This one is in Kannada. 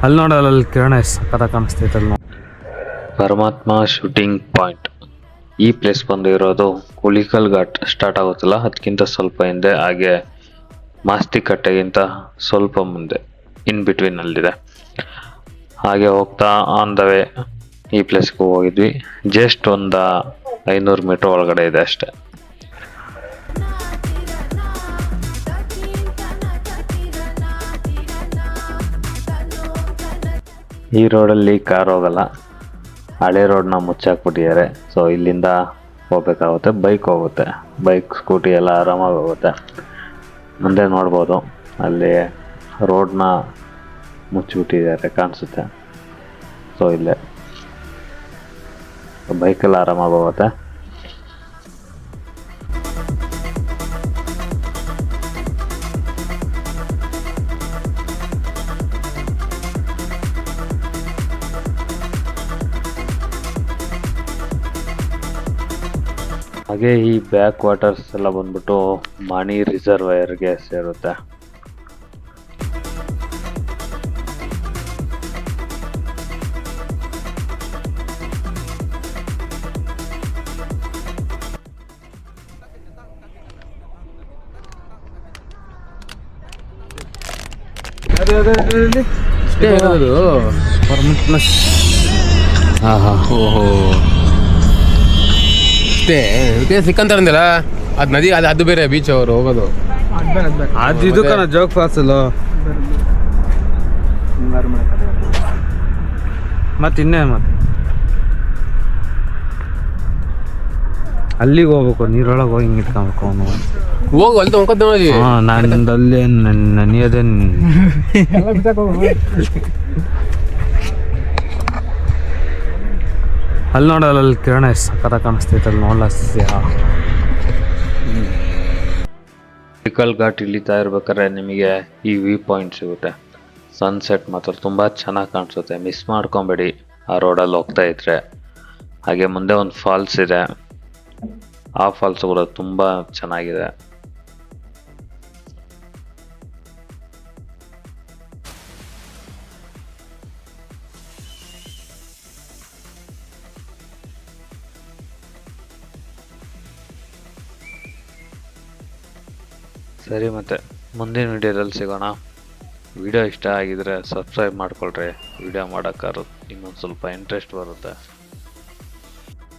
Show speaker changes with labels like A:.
A: ಅಲ್ಲಿ ನೋಡಲ್ಲ, ಅಲ್ಲಿ ಕಿರಣ ಸಕ್ಕತ್ತ ಕಾಣಿಸ್ತೈತಲ್ಲ.
B: ಪರಮಾತ್ಮ ಶೂಟಿಂಗ್ ಪಾಯಿಂಟ್. ಈ ಪ್ಲೇಸ್ ಬಂದು ಇರೋದು ಕುಳಿಕಲ್ ಘಾಟ್ ಸ್ಟಾರ್ಟ್ ಆಗುತ್ತಲ್ಲ, ಅದಕ್ಕಿಂತ ಸ್ವಲ್ಪ ಹಿಂದೆ, ಹಾಗೆ ಮಾಸ್ತಿ ಕಟ್ಟೆಗಿಂತ ಸ್ವಲ್ಪ ಮುಂದೆ ಇನ್ ಬಿಟ್ವೀನ್ ಅಲ್ಲಿದೆ. ಹಾಗೆ ಹೋಗ್ತಾ ಆನ್ ದ ವೇ ಈ ಪ್ಲೇಸ್ಗೆ ಹೋಗಿದ್ವಿ. ಜಸ್ಟ್ ಒಂದು 500 ಮೀಟರ್ ಒಳಗಡೆ ಇದೆ ಅಷ್ಟೇ. ಈ ರೋಡಲ್ಲಿ ಕಾರ್ ಹೋಗಲ್ಲ, ಹಳೆ ರೋಡ್ನ ಮುಚ್ಚಾಕ್ಬಿಟ್ಟಿದ್ದಾರೆ. ಸೊ ಇಲ್ಲಿಂದ ಹೋಗ್ಬೇಕಾಗುತ್ತೆ, ಬೈಕ್ ಹೋಗುತ್ತೆ. ಬೈಕ್ ಸ್ಕೂಟಿ ಎಲ್ಲ ಆರಾಮಾಗಿ ಹೋಗುತ್ತೆ. ಮುಂದೆ ನೋಡ್ಬೋದು, ಅಲ್ಲಿ ರೋಡ್ನ ಮುಚ್ಚಿಬಿಟ್ಟಿದ್ದಾರೆ ಕಾಣಿಸುತ್ತೆ. ಸೊ ಇಲ್ಲೇ ಬೈಕೆಲ್ಲ ಆರಾಮಾಗಿ ಹೋಗುತ್ತೆ. ಹಾಗೆ ಈ ಬ್ಯಾಕ್ ವಾಟರ್ಸ್ ಎಲ್ಲ ಬಂದ್ಬಿಟ್ಟು ಮಾಣಿ ರಿಸರ್ವೈರ್ಗೆ ಸೇರುತ್ತೆ.
C: ಸಿಕ್ಕಂತಾರಂದಿಲ್ಲ ಅದ್ ನದಿ, ಅದು ಬೇರೆ ಬೀಚ್ ಅವರು ಹೋಗೋದು.
A: ಅದು ಇದು ಕಣ ಜೋಗ್ ಫಾಲ್ಸ್ ಅಲ್ಲ. ಮತ್ತೆ ಇನ್ನೇನು, ಮತ್ತೆ ಅಲ್ಲಿಗೆ ಹೋಗ್ಬೇಕು, ನೀರೊಳಗೆ ಹೋಗಿ ಹಿಂಗೆ ಇಟ್ಕೊಬೇಕು ಅವನು.
C: ಹೋಗು ಅಲ್ಲಿ ತೊಳ್ಕೊತ ನೋಡಿ.
A: ನಾನು ಅಲ್ಲೇ ನೆನೆಯೋದೇನು. ಅಲ್ಲಿ ನೋಡಲ್ಲ, ಅಲ್ಲಿ ಕಿರಣ ಸಕ್ಕತ್ತ ಕಾಣಿಸ್ತೈತಲ್ಲ, ನೋಡಲ್ಲ.
B: ಕುಳಿಕಲ್ ಘಾಟ್ ಇಳಿತಾ ಇರ್ಬೇಕಾದ್ರೆ ನಿಮಗೆ ಈ ವ್ಯೂ ಪಾಯಿಂಟ್ ಸಿಗುತ್ತೆ. ಸನ್ಸೆಟ್ ಮಾತ್ರ ತುಂಬ ಚೆನ್ನಾಗಿ ಕಾಣಿಸುತ್ತೆ, ಮಿಸ್ ಮಾಡ್ಕೊಬೇಡಿ ಆ ರೋಡಲ್ಲಿ ಹೋಗ್ತಾ ಇದ್ರೆ. ಹಾಗೆ ಮುಂದೆ ಒಂದು ಫಾಲ್ಸ್ ಇದೆ, ಆ ಫಾಲ್ಸ್ ಕೂಡ ತುಂಬ ಚೆನ್ನಾಗಿದೆ. ಸರಿ, ಮತ್ತೆ ಮುಂದಿನ ವಿಡಿಯೋದಲ್ಲಿ ಸಿಗೋಣ. ವಿಡಿಯೋ ಇಷ್ಟ ಆಗಿದ್ರೆ ಸಬ್ಸ್ಕ್ರೈಬ್ ಮಾಡ್ಕೊಳ್ರಿ. ವಿಡಿಯೋ ಮಾಡೋಕ್ಕಾದ್ರು ಇನ್ನೊಂದು ಸ್ವಲ್ಪ ಇಂಟ್ರೆಸ್ಟ್ ಬರುತ್ತೆ.